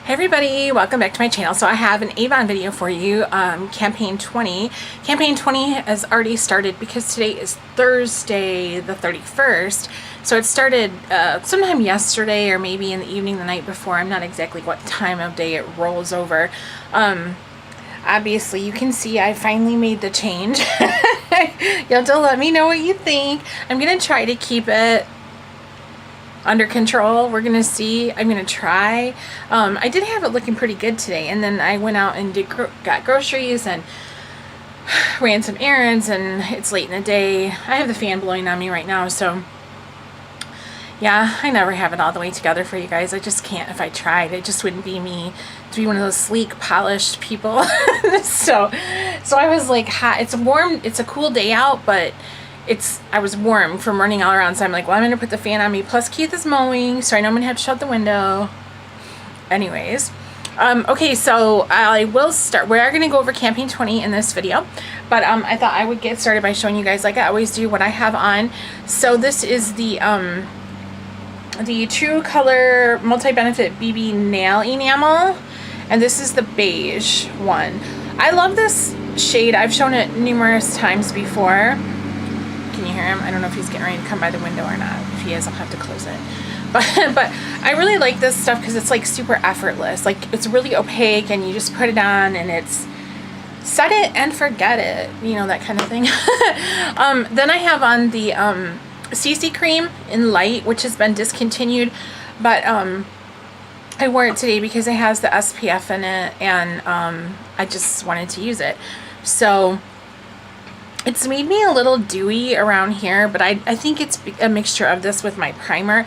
Hey everybody, welcome back to my channel. So I have an Avon video for you, Campaign 20. Campaign 20 has already started because today is Thursday the 31st. So it started sometime yesterday or maybe in the evening the night before. I'm not exactly what time of day it rolls over. Obviously you can see I finally made the change. You have to let me know what you think. I'm going to try to keep it under control. We're gonna see. I'm gonna try. I did have it looking pretty good today, and then I went out and got groceries and ran some errands, and it's late in the day. I have the fan blowing on me right now, so yeah, I never have it all the way together for you guys. I just can't. If I tried, it just wouldn't be me to be one of those sleek, polished people. so I was like, hot. It's warm. It's a cool day out, but I was warm from running all around, so I'm like, well, I'm gonna put the fan on me, plus Keith is mowing, so I know I'm gonna have to shut the window. Anyways, okay, so I will start. We are gonna go over Campaign 20 in this video, but I thought I would get started by showing you guys, like I always do, what I have on. So this is the True Color Multi-Benefit BB Nail Enamel, and this is the beige one. I love this shade. I've shown it numerous times before. Can you hear him? I don't know if he's getting ready to come by the window or not. If he is, I'll have to close it. But I really like this stuff because it's like super effortless. Like it's really opaque and you just put it on and it's set it and forget it. You know, that kind of thing. Then I have on the CC cream in light, which has been discontinued. But I wore it today because it has the SPF in it, and I just wanted to use it. So it's made me a little dewy around here, but I think it's a mixture of this with my primer.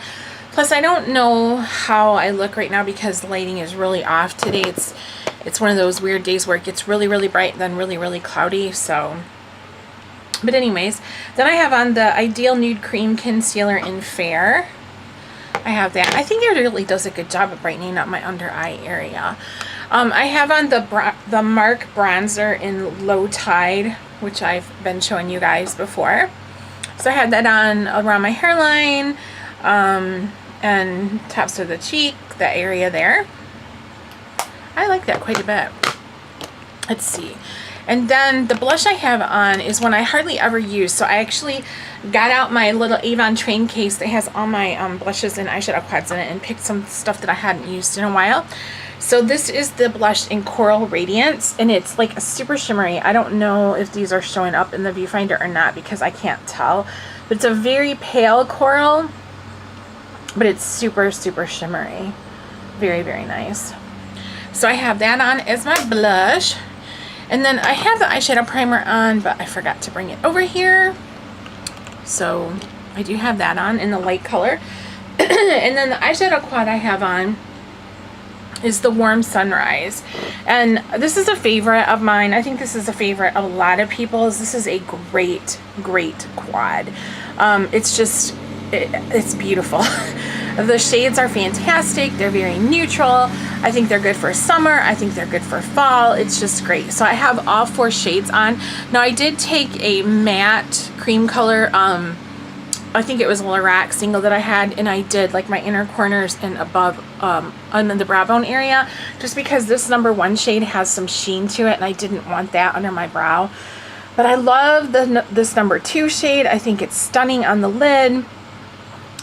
Plus, I don't know how I look right now because the lighting is really off today. It's one of those weird days where it gets really, really bright, then really, really cloudy. So, but anyways, then I have on the Ideal Nude Cream Concealer in Fair. I have that. I think it really does a good job of brightening up my under eye area. I have on the Mark Bronzer in Low Tide, which I've been showing you guys before. So I had that on around my hairline and tops of the cheek, that area there. I like that quite a bit. Let's see. And then the blush I have on is one I hardly ever use. So I actually got out my little Avon train case that has all my blushes and eyeshadow quads in it and picked some stuff that I hadn't used in a while. So this is the blush in Coral Radiance, and it's like a super shimmery. I don't know if these are showing up in the viewfinder or not because I can't tell. But it's a very pale coral, but it's super, super shimmery. Very, very nice. So I have that on as my blush. And then I have the eyeshadow primer on, but I forgot to bring it over here. So I do have that on in the light color. And then the eyeshadow quad I have on is the Warm Sunrise, and this is a favorite of mine. I think this is a favorite of a lot of people's. This is a great quad. It's beautiful. The shades are fantastic. They're very neutral. I think they're good for summer. I think they're good for fall. It's just great. So I have all 4 shades on. Now I did take a matte cream color, I think it was a Lorac single that I had, and I did like my inner corners and above on the brow bone area, just because this number 1 shade has some sheen to it and I didn't want that under my brow. But I love this number 2 shade. I think it's stunning on the lid.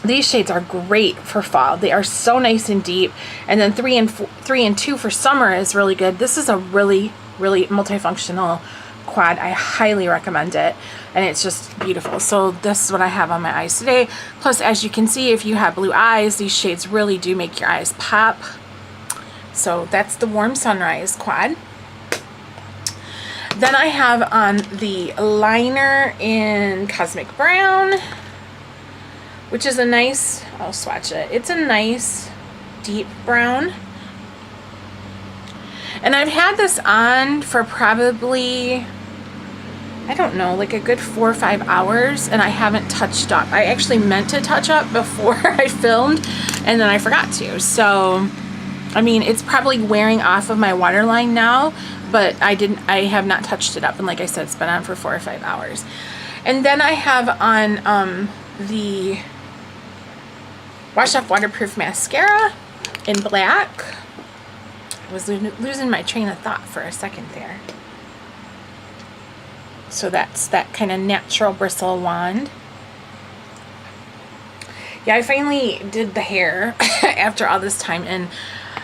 These shades are great for fall. They are so nice and deep. And then 3 and 2 for summer is really good. This is a really, really multifunctional quad. I highly recommend it, and it's just beautiful. So this is what I have on my eyes today. Plus, as you can see, if you have blue eyes, these shades really do make your eyes pop. So that's the Warm Sunrise quad. Then I have on the liner in Cosmic Brown, which is a nice, I'll swatch it. It's a nice deep brown. And I've had this on for probably, I don't know, like a good 4 or 5 hours, and I haven't touched up. I actually meant to touch up before I filmed, and then I forgot to. So, I mean, it's probably wearing off of my waterline now, but I have not touched it up. And like I said, it's been on for 4 or 5 hours. And then I have on the Wash Off Waterproof Mascara in black. was losing my train of thought for a second there. So that's that kind of natural bristle wand. Yeah, I finally did the hair after all this time, and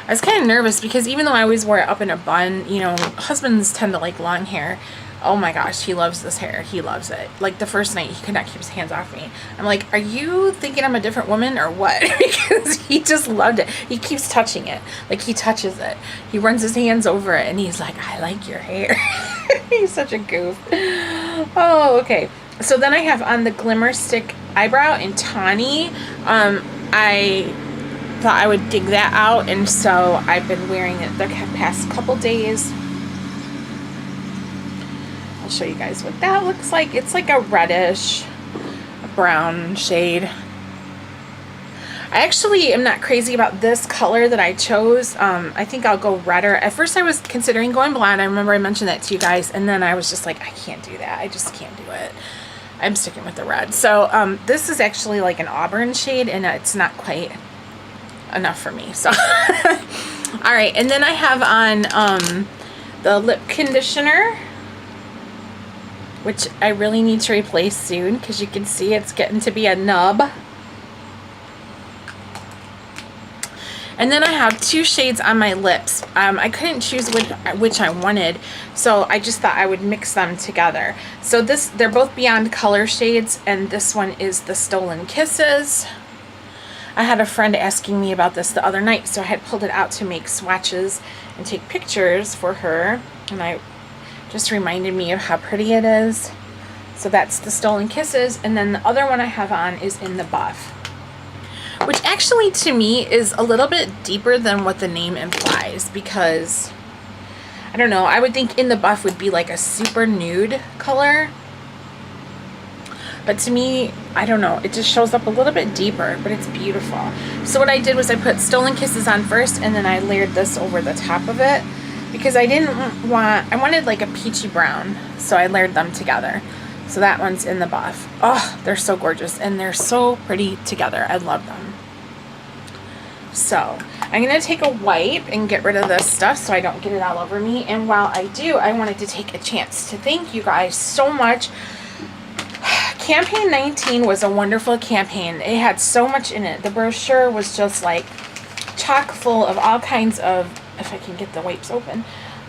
I was kind of nervous because even though I always wore it up in a bun, you know, husbands tend to like long hair. Oh my gosh, he loves this hair. He loves it. Like the first night, he could not keep his hands off me. I'm like, are you thinking I'm a different woman or what? Because he just loved it. He keeps touching it. Like he touches it. He runs his hands over it and he's like, I like your hair. He's such a goof. Oh, okay. So then I have on the Glimmer Stick Eyebrow in Tawny. I thought I would dig that out, and so I've been wearing it the past couple days. I'll show you guys what that looks like. It's like a reddish brown shade. I actually am not crazy about this color that I chose. I think I'll go redder. At first I was considering going blonde. I remember I mentioned that to you guys, and then I was just like, I can't do that. I just can't do it. I'm sticking with the red. So this is actually like an auburn shade, and it's not quite enough for me. So all right, and then I have on the lip conditioner, which I really need to replace soon because you can see it's getting to be a nub. And then I have two shades on my lips. I couldn't choose which I wanted, so I just thought I would mix them together. So they're both Beyond Color shades, and this one is the Stolen Kisses. I had a friend asking me about this the other night, so I had pulled it out to make swatches and take pictures for her, and I just reminded me of how pretty it is. So that's the Stolen Kisses, and then the other one I have on is in the Buff, which actually to me is a little bit deeper than what the name implies, because I don't know, I would think in the Buff would be like a super nude color, but to me, I don't know, it just shows up a little bit deeper, but it's beautiful. So what I did was I put Stolen Kisses on first, and then I layered this over the top of it because I wanted like a peachy brown, so I layered them together. So that one's in the Buff. Oh, they're so gorgeous, and they're so pretty together. I love them. So I'm going to take a wipe and get rid of this stuff so I don't get it all over me. And while I do, I wanted to take a chance to thank you guys so much. Campaign 19 was a wonderful campaign. It had so much in it. The brochure was just like chock full of all kinds of, if I can get the wipes open,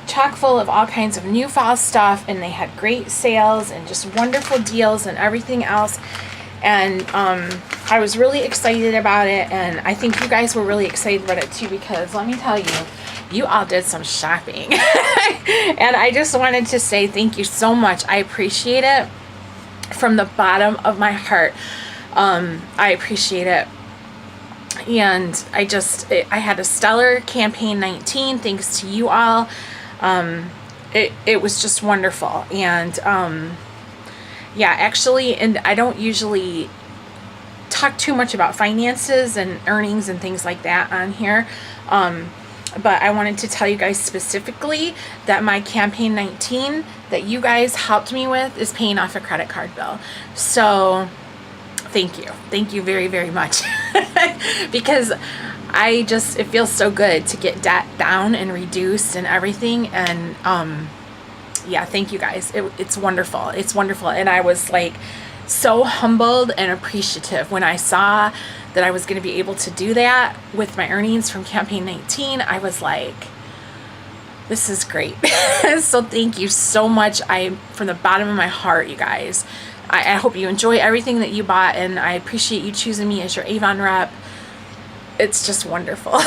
chock full of all kinds of new fall stuff, and they had great sales and just wonderful deals and everything else. And I was really excited about it, and I think you guys were really excited about it too, because let me tell you, you all did some shopping. And I just wanted to say thank you so much. I appreciate it from the bottom of my heart. I appreciate it. And I had a stellar campaign 19 thanks to you all. It was just wonderful. And yeah, actually, and I don't usually talk too much about finances and earnings and things like that on here, but I wanted to tell you guys specifically that my campaign 19 that you guys helped me with is paying off a credit card bill. So thank you very, very much. Because it feels so good to get debt down and reduced and everything. And yeah, thank you guys. It's wonderful. It's wonderful. And I was like so humbled and appreciative when I saw that I was going to be able to do that with my earnings from campaign 19. I was like, this is great. So thank you so much. From the bottom of my heart, you guys, I hope you enjoy everything that you bought, and I appreciate you choosing me as your Avon rep. It's just wonderful.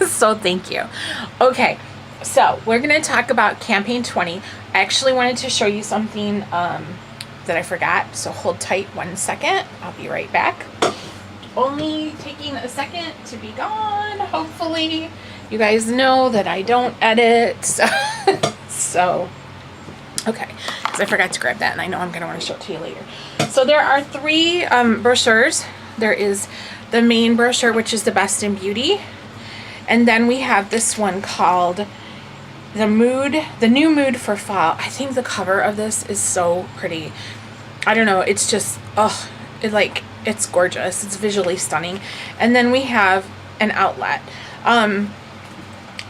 So thank you. Okay, so we're going to talk about campaign 20. I actually wanted to show you something that I forgot, so hold tight 1 second. I'll be right back. Only taking a second to be gone, hopefully. You guys know that I don't edit, so okay, because I forgot to grab that, and I know I'm going to want to show it to you later. So there are 3 brochures. There is the main brochure, which is the Best in Beauty, and then we have this one called the New Mood for Fall. I think the cover of this is so pretty. I don't know, it's just, it's gorgeous. It's visually stunning. And then we have an outlet.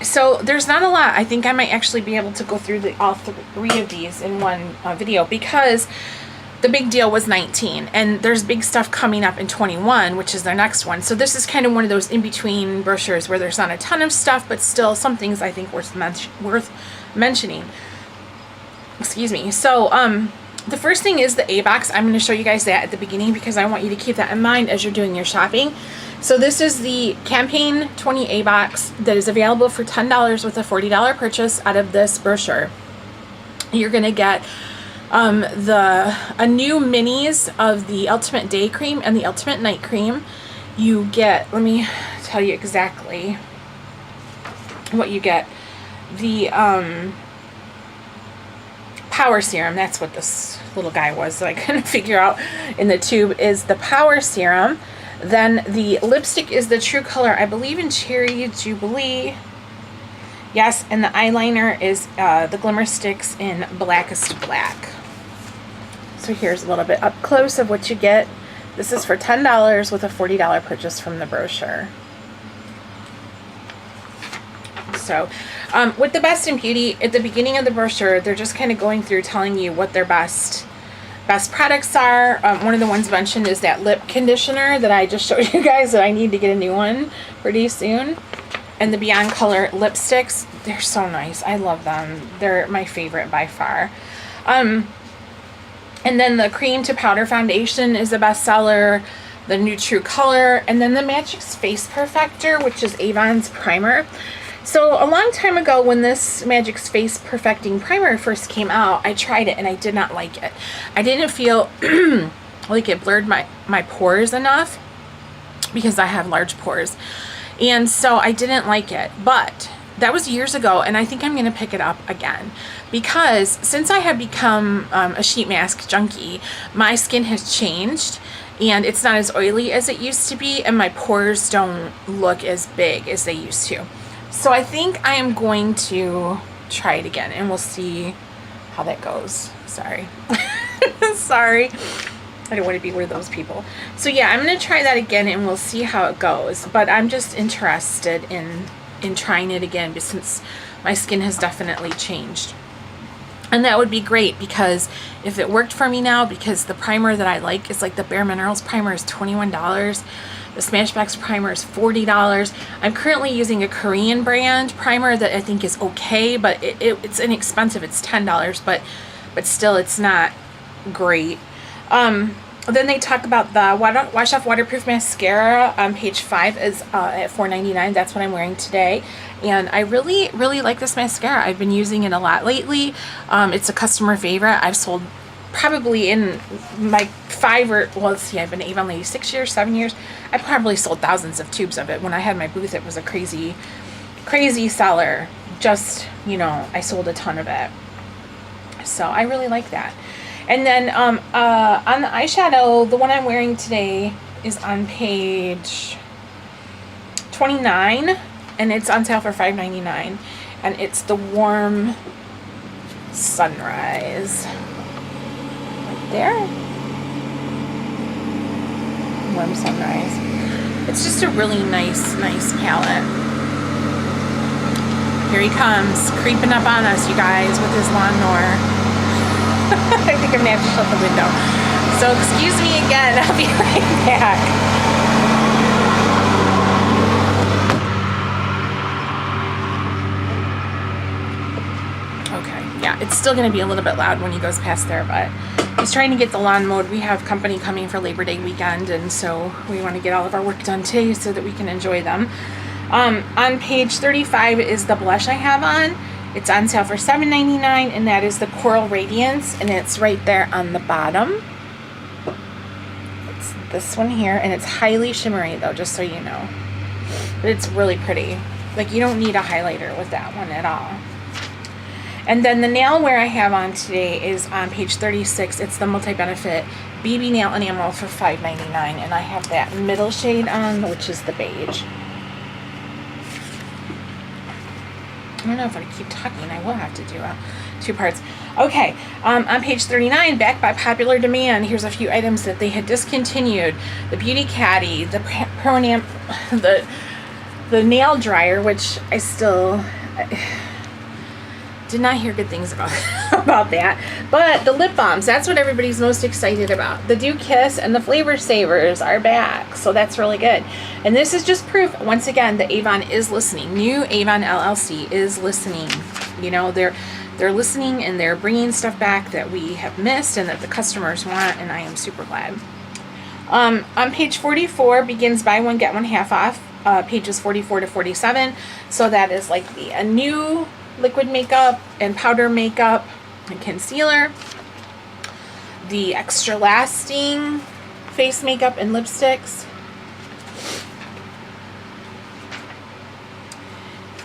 So there's not a lot. I think I might actually be able to go through all three of these in one video, because the big deal was 19, and there's big stuff coming up in 21, which is their next one. So this is kind of one of those in-between brochures where there's not a ton of stuff, but still some things I think worth mentioning. Excuse me. So the first thing is the A box. I'm going to show you guys that at the beginning because I want you to keep that in mind as you're doing your shopping. So this is the Campaign 20 A box that is available for $10 with a $40 purchase out of this brochure. You're going to get a new minis of the Ultimate Day Cream and the Ultimate Night Cream. You get, let me tell you exactly what you get. The Power Serum, that's what this little guy was that I couldn't figure out in the tube, is the Power Serum. Then the lipstick is the True Color, I believe in Cherry Jubilee. Yes, and the eyeliner is the Glimmer Sticks in Blackest Black. So here's a little bit up close of what you get. This is for $10 with a $40 purchase from the brochure. So with the Best in Beauty, at the beginning of the brochure, they're just kind of going through telling you what their best products are. One of the ones mentioned is that lip conditioner that I just showed you guys that I need to get a new one pretty soon. And the Beyond Color lipsticks, they're so nice. I love them. They're my favorite by far. And then the cream to powder foundation is a bestseller. The new True Color. And then the Magic's Face Perfector, which is Avon's primer. So a long time ago when this Magic's Face Perfecting Primer first came out, I tried it and I did not like it. I didn't feel like it blurred my pores enough because I have large pores. And so I didn't like it. But that was years ago, and I think I'm going to pick it up again. Because since I have become a sheet mask junkie, my skin has changed. And it's not as oily as it used to be, and my pores don't look as big as they used to. So I think I am going to try it again, and we'll see how that goes. Sorry. Sorry. I don't want to be one of those people. So yeah, I'm going to try that again, and we'll see how it goes. But I'm just interested in trying it again, since my skin has definitely changed. And that would be great, because if it worked for me now, because the primer that I like is like the Bare Minerals primer is $21. The Smashbox primer is $40. I'm currently using a Korean brand primer that I think is okay, but it's inexpensive. It's $10, but still it's not great. Then they talk about the Wash Off Waterproof Mascara on page 5 is at $4.99. That's what I'm wearing today. And I really, really like this mascara. I've been using it a lot lately. It's a customer favorite. I've sold probably in my I've been Avon Lady 6 years, 7 years. I probably sold thousands of tubes of it. When I had my booth, it was a crazy, crazy seller. Just, you know, I sold a ton of it. So I really like that. And then on the eyeshadow, the one I'm wearing today is on page 29, and it's on sale for $5.99. And it's the Warm Sunrise. Right there. Warm Sunrise. It's just a really nice palette. Here he comes, creeping up on us, you guys, with his lawnmower. I think I'm gonna have to shut the window. So excuse me again, I'll be right back. Okay, yeah, it's still gonna be a little bit loud when he goes past there, but he's trying to get the lawn mowed. We have company coming for Labor Day weekend, and so we want to get all of our work done today so that we can enjoy them. On page 35 is the blush I have on. It's on sale for $7.99, and that is the Coral Radiance, and it's right there on the bottom. It's this one here, and it's highly shimmery though, just so you know. But it's really pretty. Like, you don't need a highlighter with that one at all. And then the nail wear I have on today is on page 36. It's the Multi-Benefit BB Nail Enamel for $5.99, and I have that middle shade on, which is the beige. I don't know if I keep talking. I will have to do two parts. Okay, on page 39, back by popular demand, here's a few items that they had discontinued. The Beauty Caddy, the the nail dryer, which I did not hear good things about about that. But the lip balms, that's what everybody's most excited about. The Dew Kiss and the Flavor Savers are back, so that's really good. And this is just proof, once again, that Avon is listening. New Avon LLC is listening. You know, they're listening, and they're bringing stuff back that we have missed and that the customers want, and I am super glad. On page 44 begins buy one get one half off. Pages 44 to 47. So that is like a new liquid makeup and powder makeup and concealer, the extra lasting face makeup and lipsticks,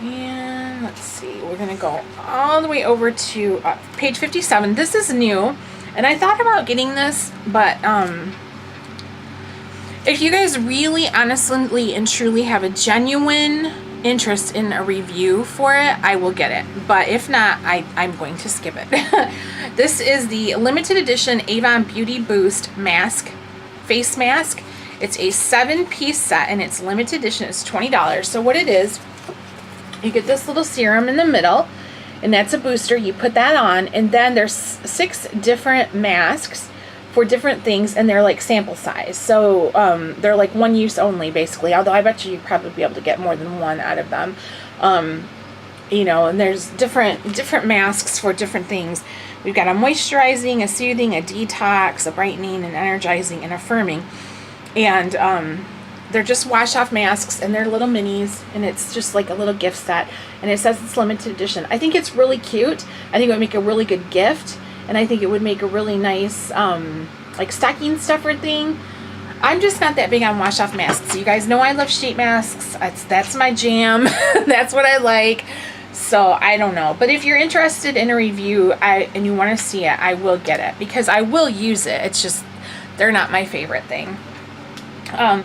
and let's see, we're gonna go all the way over to page 57. This is new, and I thought about getting this, but if you guys really honestly and truly have a genuine interest in a review for it, I will get it. But if not, I'm going to skip it. This is the limited edition Avon Beauty Boost Mask, Face Mask. It's a 7-piece set, and it's limited edition. It's $20. So what it is, you get this little serum in the middle, and that's a booster. You put that on, and then there's 6 different masks for different things, and they're like sample size, so they're like one use only basically, although I bet you'd probably be able to get more than one out of them. You know, and there's different masks for different things. We've got a moisturizing, a soothing, a detox, a brightening, an energizing, and affirming, and they're just wash off masks, and they're little minis, and it's just like a little gift set, and it says it's limited edition. I think it's really cute. I think it would make a really good gift. And I think it would make a really nice, like stocking stuffer thing. I'm just not that big on wash off masks. You guys know I love sheet masks. That's my jam. That's what I like. So I don't know. But if you're interested in a review and you want to see it, I will get it because I will use it. It's just, they're not my favorite thing. On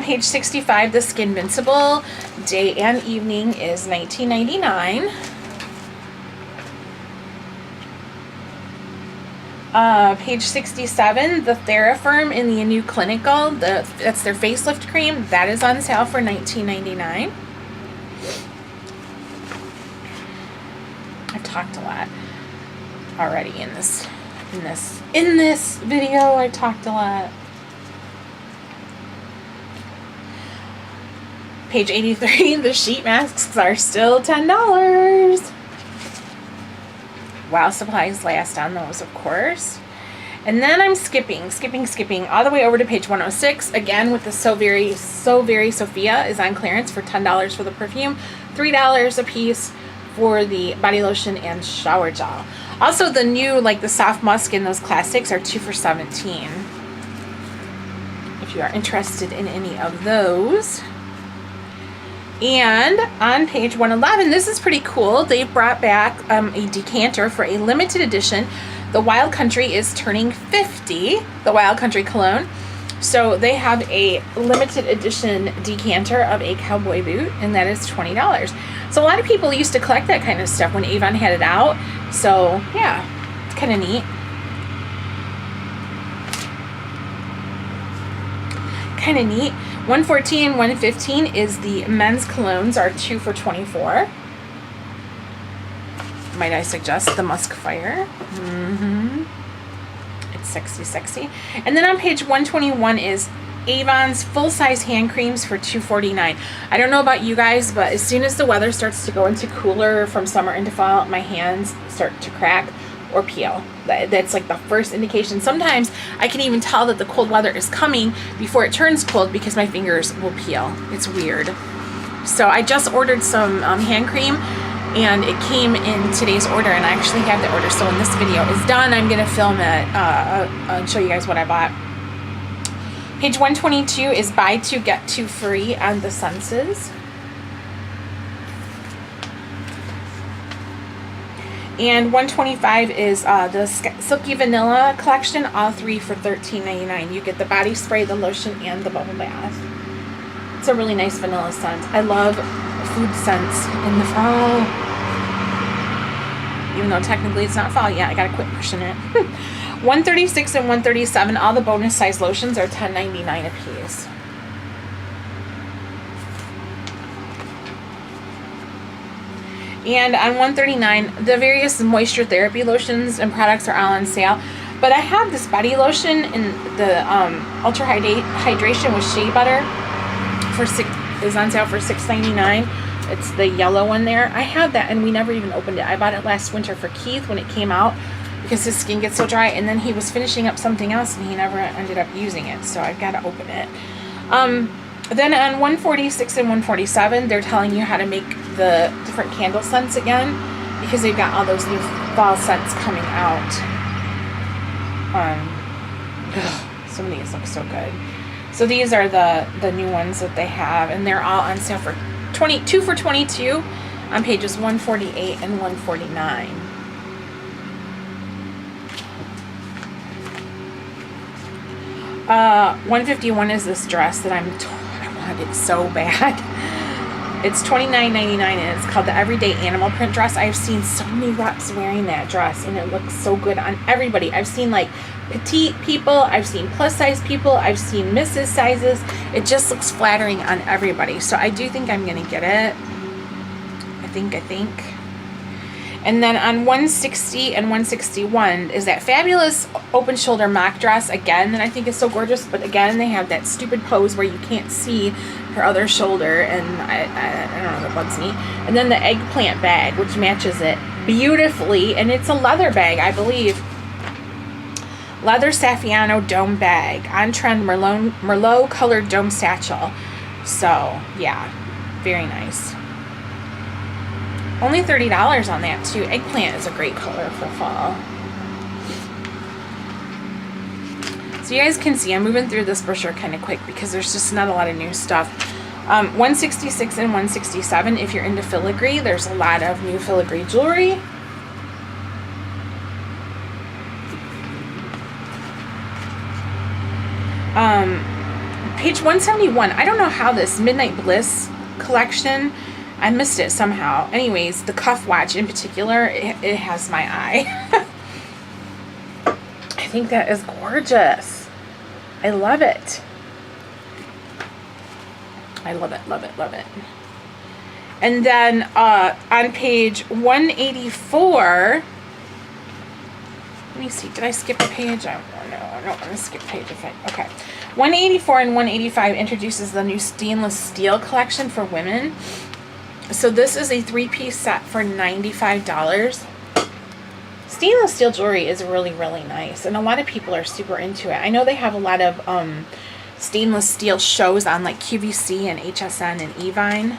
page 65, the Skinvincible Day and Evening is $19.99. Page 67, the TheraFirm in the new Clinical, that's their facelift cream, that is on sale for $19.99. I've talked a lot already in this video. I talked a lot. Page 83, the sheet masks are still $10. While supplies last on those, of course. And then I'm skipping all the way over to page 106. Again, with the So Very Sophia is on clearance for $10 for the perfume, $3 a piece for the body lotion and shower gel. Also, the new, like the soft musk in those classics are 2 for $17. If you are interested in any of those. And on page 111, this is pretty cool. They brought back a decanter for a limited edition. The Wild Country is turning 50, the Wild Country cologne. So they have a limited edition decanter of a cowboy boot, and that is $20. So a lot of people used to collect that kind of stuff when Avon had it out. So yeah, it's kind of neat. Kind of neat. 114 and 115 is the men's colognes are 2 for $24. Might I suggest the Musk Fire? It's sexy. And then on page 121 is Avon's full-size hand creams for $2.49. I don't know about you guys, but as soon as the weather starts to go into cooler from summer into fall, my hands start to crack or peel. That's like the first indication. Sometimes I can even tell that the cold weather is coming before it turns cold because my fingers will peel. It's weird. So I just ordered some hand cream, and it came in today's order, and I actually have the order. So when this video is done, I'm gonna film it and show you guys what I bought. Page 122 is buy 2 get 2 free on the Senses. And 125 is the Silky Vanilla collection, all 3 for $13.99. You get the body spray, the lotion, and the bubble bath. It's a really nice vanilla scent. I love food scents in the fall. Even though technically it's not fall yet, I gotta quit pushing it. 136 and 137, all the bonus size lotions are $10.99 a piece. And on 139, the various moisture therapy lotions and products are all on sale. But I have this body lotion in the Ultra Hydration with Shea Butter is on sale for $6.99. It's the yellow one there. I have that and we never even opened it. I bought it last winter for Keith when it came out because his skin gets so dry, and then he was finishing up something else and he never ended up using it, so I've got to open it. Then on 146 and 147, they're telling you how to make the different candle scents again because they've got all those new fall scents coming out. Some of these look so good. So these are the new ones that they have, and they're all on sale for 22 for 22 on pages 148 and 149. Uh, 151 is this dress that I wanted so bad. It's $29.99 and it's called the Everyday Animal Print Dress. I've seen so many reps wearing that dress and it looks so good on everybody. I've seen like petite people, I've seen plus size people, I've seen Mrs. sizes. It just looks flattering on everybody. So I do think I'm gonna get it. I think. And then on 160 and 161 is that fabulous open shoulder mock dress again that I think is so gorgeous, but again they have that stupid pose where you can't see her other shoulder, and I don't know, that bugs me. And then the eggplant bag, which matches it beautifully, and it's a leather bag, I believe. Leather Saffiano dome bag, on trend Merlot colored dome satchel. So yeah, very nice. Only $30 on that too. Eggplant is a great color for fall. So you guys can see I'm moving through this brochure kind of quick because there's just not a lot of new stuff. 166 and 167, if you're into filigree, there's a lot of new filigree jewelry. Page 171, I don't know how this Midnight Bliss collection, I missed it somehow. Anyways, the cuff watch in particular, it has my eye. I think that is gorgeous. I love it. I love it, love it, love it. And then on page 184, let me see, did I skip a page? I don't want to skip a page. Okay. 184 and 185 introduces the new stainless steel collection for women. So this is a 3-piece set for $95. Stainless steel jewelry is really, really nice, and a lot of people are super into it. I know they have a lot of stainless steel shows on like QVC and HSN and Avon.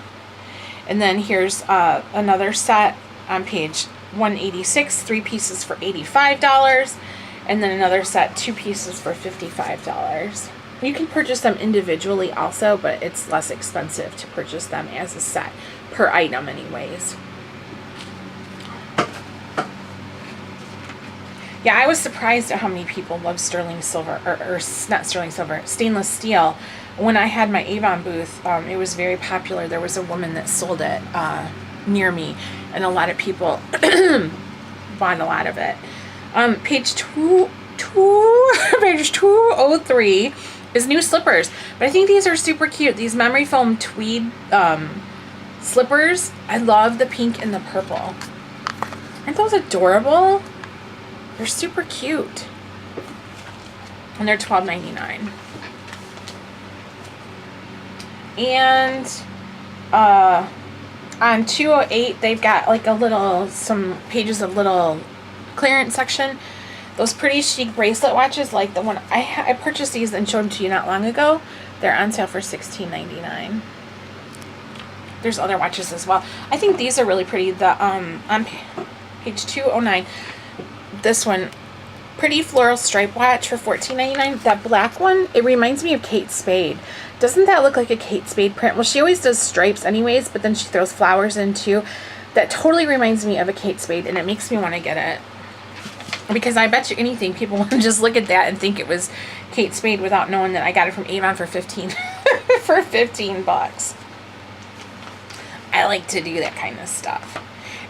And then here's another set on page 186, 3 pieces for $85, and then another set, 2 pieces for $55. You can purchase them individually also, but it's less expensive to purchase them as a set per item anyways. Yeah, I was surprised at how many people love sterling silver, or not sterling silver, stainless steel. When I had my Avon booth, it was very popular. There was a woman that sold it near me, and a lot of people bought a lot of it. Page 203 is new slippers. But I think these are super cute. These memory foam tweed slippers. I love the pink and the purple. Aren't those adorable? They're super cute. And they're $12.99. And on 208, they've got like some pages of little clearance section. Those pretty chic bracelet watches, like the one I purchased these and showed them to you not long ago. They're on sale for $16.99. There's other watches as well. I think these are really pretty. The on page 209, this one, pretty floral stripe watch for $14.99. That black one, it reminds me of Kate Spade. Doesn't that look like a Kate Spade print? Well, she always does stripes anyways, but then she throws flowers in too. That totally reminds me of a Kate Spade, and it makes me want to get it. Because I bet you anything, people want to just look at that and think it was Kate Spade without knowing that I got it from Avon for $15 bucks. I like to do that kind of stuff.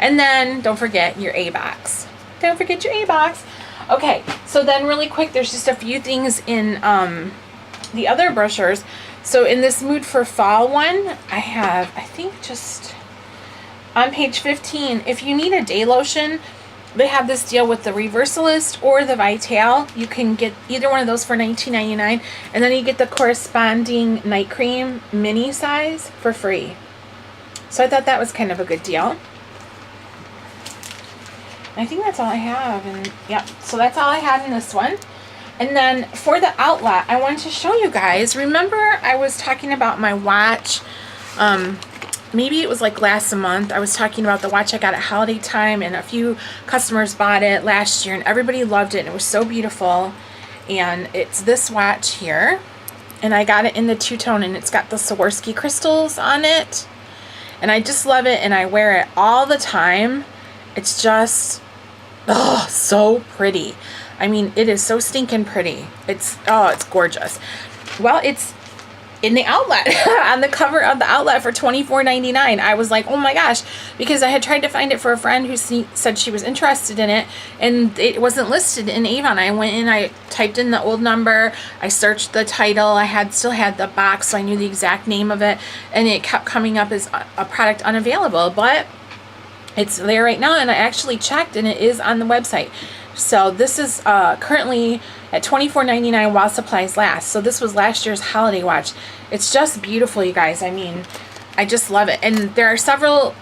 And then don't forget your A-box. Don't forget your A-box. Okay, so then really quick, there's just a few things in the other brochures. So in this Mood for Fall one, I have, I think, just On page 15, if you need a day lotion, they have this deal with the Reversalist or the Vital. You can get either one of those for $19.99, and then you get the corresponding night cream mini size for free. So I thought that was kind of a good deal. I think that's all I have, and yeah, so that's all I had in this one. And then for the outlet, I wanted to show you guys. Remember I was talking about my watch, maybe it was like last month. I was talking about the watch I got at holiday time, and a few customers bought it last year, and everybody loved it, and it was so beautiful. And it's this watch here, and I got it in the two-tone, and it's got the Swarovski crystals on it, and I just love it, and I wear it all the time. It's just, oh, so pretty. I mean, it is so stinking pretty. It's gorgeous. Well, it's in the outlet, on the cover of the outlet for $24.99. I was like, oh my gosh, because I had tried to find it for a friend who said she was interested in it, and it wasn't listed in Avon. I went in, I typed in the old number, I searched the title, I still had the box, so I knew the exact name of it, and it kept coming up as a product unavailable, but it's there right now, and I actually checked, and it is on the website. So this is currently at $24.99 while supplies last. So this was last year's holiday watch. It's just beautiful, you guys. I mean, I just love it. And there are several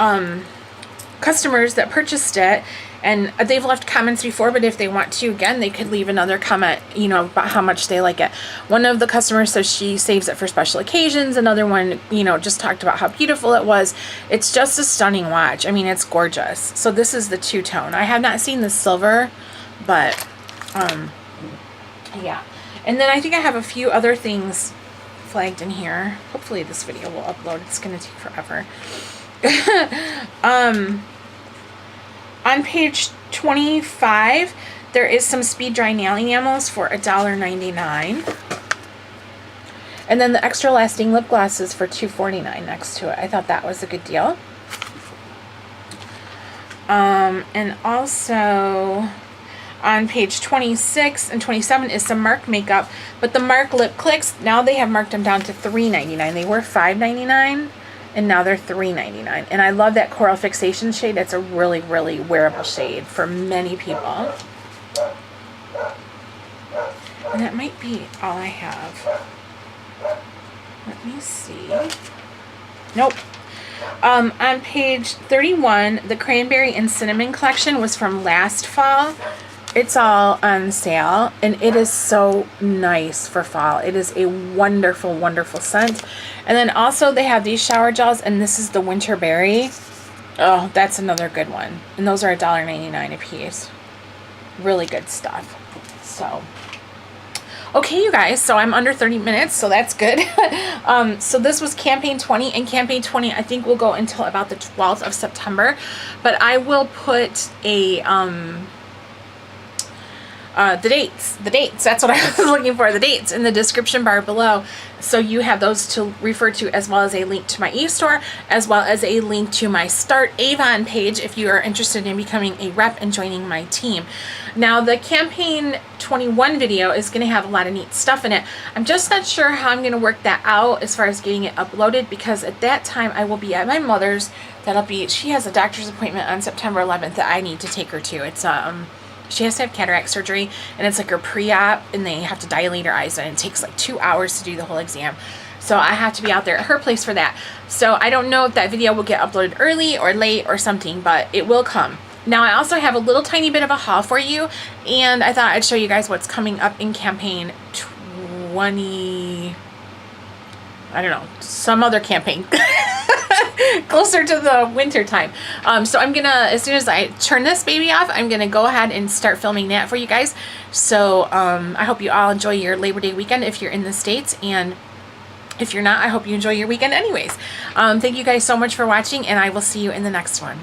customers that purchased it, and they've left comments before, but if they want to, again, they could leave another comment, you know, about how much they like it. One of the customers says she saves it for special occasions. Another one, you know, just talked about how beautiful it was. It's just a stunning watch. I mean, it's gorgeous. So this is the two-tone. I have not seen the silver, but yeah. And then I think I have a few other things flagged in here. Hopefully this video will upload. It's going to take forever. On page 25, there is some speed dry nail enamels for $1.99. And then the extra lasting lip glosses for $2.49 next to it. I thought that was a good deal. And also on page 26 and 27 is some Marc makeup, but the Marc lip clicks, now they have marked them down to $3.99. They were $5.99. And now they're $3.99. And I love that coral fixation shade. It's a really, really wearable shade for many people. And that might be all I have. Let me see. Nope. On page 31, the Cranberry and Cinnamon collection was from last fall. It's all on sale, and it is so nice for fall. It is a wonderful, wonderful scent. And then also they have these shower gels, and this is the Winter Berry. Oh, that's another good one. And those are $1.99 a piece. Really good stuff. So, okay, you guys, so I'm under 30 minutes, so that's good. So this was Campaign 20, and Campaign 20 I think will go until about the 12th of September. But I will put a the dates, that's what I was looking for, the dates in the description bar below, so you have those to refer to, as well as a link to my e-store, as well as a link to my Start Avon page if you are interested in becoming a rep and joining my team. Now the Campaign 21 video is going to have a lot of neat stuff in it. I'm just not sure how I'm going to work that out as far as getting it uploaded, because at that time I will be at my mother's. She has a doctor's appointment on September 11th that I need to take her to. It's she has to have cataract surgery, and it's like her pre-op, and they have to dilate her eyes, and it takes like 2 hours to do the whole exam. So I have to be out there at her place for that. So I don't know if that video will get uploaded early or late or something, but it will come. Now I also have a little tiny bit of a haul for you, and I thought I'd show you guys what's coming up in Campaign 20, I don't know, some other campaign. Closer to the winter time. So I'm gonna, as soon as I turn this baby off, I'm gonna go ahead and start filming that for you guys. So I hope you all enjoy your Labor Day weekend if you're in the States, and if you're not, I hope you enjoy your weekend anyways. Thank you guys so much for watching, and I will see you in the next one.